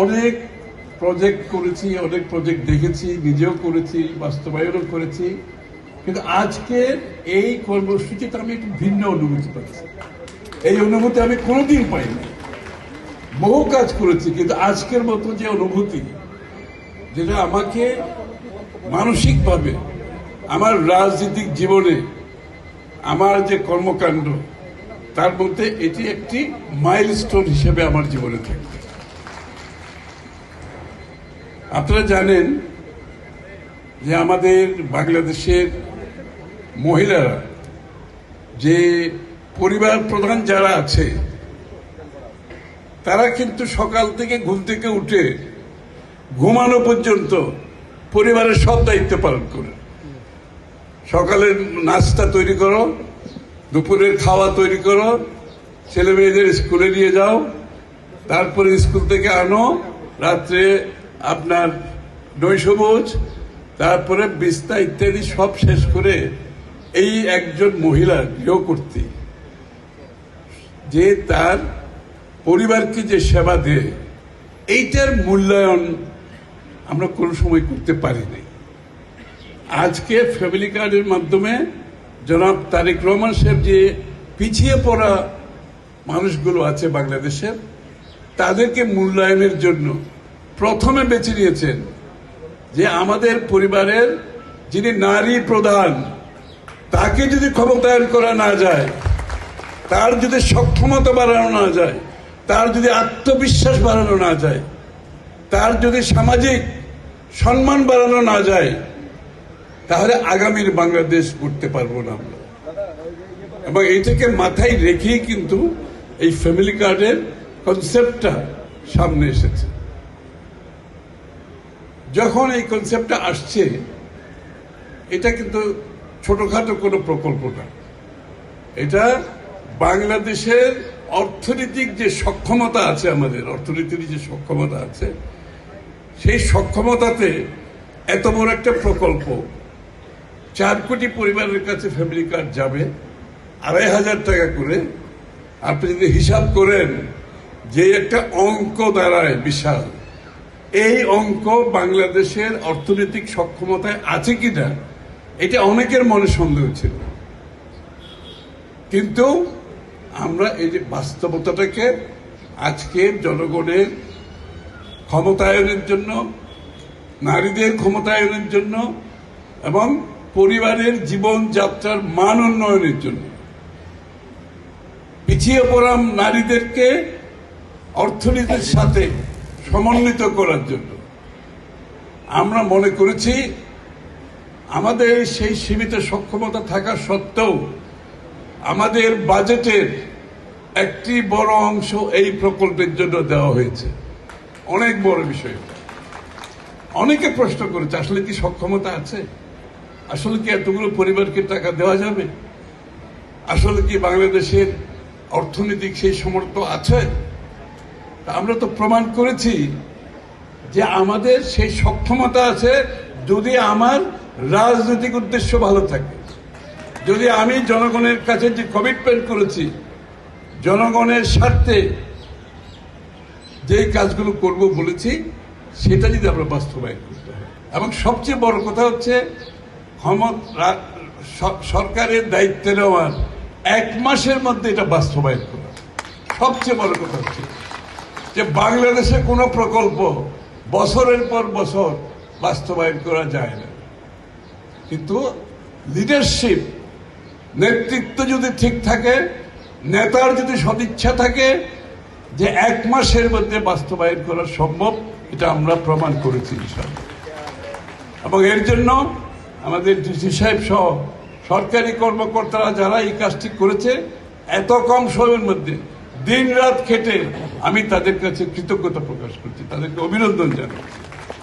অনেক প্রজেক্ট করেছি, অনেক প্রজেক্ট দেখেছি, নিজেও করেছি, বাস্তবায়নও করেছি, কিন্তু আজকের এই কর্মসূচিতে আমি একটু ভিন্ন অনুভূতি পাচ্ছি। এই অনুভূতি আমি কোনোদিন পাইনি। বহু কাজ করেছি, কিন্তু আজকের মতো যে অনুভূতি, যেটা আমাকে মানসিকভাবে আমার রাজনৈতিক জীবনে আমার যে কর্মকাণ্ড তার মধ্যে এটি একটি মাইলস্টোন হিসেবে আমার জীবনে থাকবে। আপনারা জানেন যে আমাদের বাংলাদেশের মহিলারা, যে পরিবার প্রধান যারা আছে, তারা কিন্তু সকাল থেকে ঘুম থেকে উঠে ঘুমানো পর্যন্ত পরিবারের সব দায়িত্ব পালন করে। সকালের নাস্তা তৈরি করো, দুপুরের খাওয়া তৈরি করো, ছেলে মেয়েদের স্কুলে নিয়ে যাও, তারপরে স্কুল থেকে আনো, রাত্রে আপনার নৈশভোজ, তারপরে বিস্তা ইত্যাদি সব শেষ করে এই একজন মহিলা গৃহকর্ত্রী যে তার পরিবারকে যে সেবা দেয়, এইটার মূল্যায়ন আমরা কোনো সময় করতে পারি নাই। আজকে ফ্যামিলি কার্ডের মাধ্যমে জনাব তারেক রহমান সাহেব যে পিছিয়ে পড়া মানুষগুলো আছে বাংলাদেশের, তাদেরকে মূল্যায়নের জন্য প্রথমে বেছে নিয়েছেন যে আমাদের পরিবারের যিনি নারী প্রধান, তাকে যদি ক্ষমতায়ন করা না যায়, তার যদি সক্ষমতা বাড়ানো না যায়, তার যদি আত্মবিশ্বাস বাড়ানো না যায়, তার যদি সামাজিক সম্মান বাড়ানো না যায়, তাহলে আগামীর বাংলাদেশ করতে পারবো না আমরা। এবং এইটাকে মাথায় রেখেই কিন্তু এই ফ্যামিলি কার্ডের কনসেপ্টটা সামনে এসেছে। যখন এই কনসেপ্টটা আসছে, এটা কিন্তু ছোটখাটো কোনো প্রকল্প না। এটা বাংলাদেশের অর্থনৈতিক যে সক্ষমতা আছে, আমাদের অর্থনীতির যে সক্ষমতা আছে, সেই সক্ষমতাতে এত বড় একটা প্রকল্প, 4 কোটি পরিবারের কাছে ফ্যামিলি কার্ড যাবে, 2,500 টাকা করে। আপনি যদি হিসাব করেন যে একটা অঙ্ক দাঁড়ায় বিশাল, এই অঙ্ক বাংলাদেশের অর্থনৈতিক সক্ষমতায় আছে কিনা এটা অনেকের মনে সন্দেহ ছিল। কিন্তু আমরা এই যে বাস্তবতাটাকে আজকে জনগণের ক্ষমতায়নের জন্য, নারীদের ক্ষমতায়নের জন্য এবং পরিবারের জীবনযাত্রার মান উন্নয়নের জন্য, পিছিয়ে পড়া নারীদেরকে অর্থনীতির সাথে সমন্বিত করার জন্য আমরা মনে করেছি আমাদের সেই সীমিত সক্ষমতা থাকা সত্ত্বেও আমাদের বাজেটের একটি বড় অংশ এই প্রকল্পের জন্য দেওয়া হয়েছে। অনেক বড় বিষয়। অনেকে প্রশ্ন করেছে, আসলে কি সক্ষমতা আছে? আসলে কি এতগুলো পরিবারকে টাকা দেওয়া যাবে? আসলে কি বাংলাদেশের অর্থনৈতিক সেই সামর্থ্য আছে? আমরা তো প্রমাণ করেছি যে আমাদের সেই সক্ষমতা আছে, যদি আমার রাজনৈতিক উদ্দেশ্য ভালো থাকে, যদি আমি জনগণের কাছে যে কমিটমেন্ট করেছি, জনগণের স্বার্থে যে কাজগুলো করব বলেছি, সেটা যদি আমরা বাস্তবায়ন করতে হয়। এবং সবচেয়ে বড় কথা হচ্ছে সরকারের দায়িত্ব নেওয়ার 1 মাসের মধ্যে এটা বাস্তবায়ন করা। সবচেয়ে বড় কথা হচ্ছে যে বাংলাদেশে কোনো প্রকল্প বছরের পর বছর বাস্তবায়ন করা যায় না, কিন্তু লিডারশিপ, নেতৃত্ব যদি ঠিক থাকে, নেতার যদি সদিচ্ছা থাকে, যে 1 মাসের মধ্যে বাস্তবায়ন করা সম্ভব, এটা আমরা প্রমাণ করেছি ইনশাআল্লাহ। এবং এর জন্য আমাদের ডিসি সাহেব সহ সরকারি কর্মকর্তারা যারা এই কাজটি করেছে, এত কম সময়ের মধ্যে দিন রাত খেটে, আমি তাদের কাছে কৃতজ্ঞতা প্রকাশ করছি, তাদেরকে অভিনন্দন জানাই।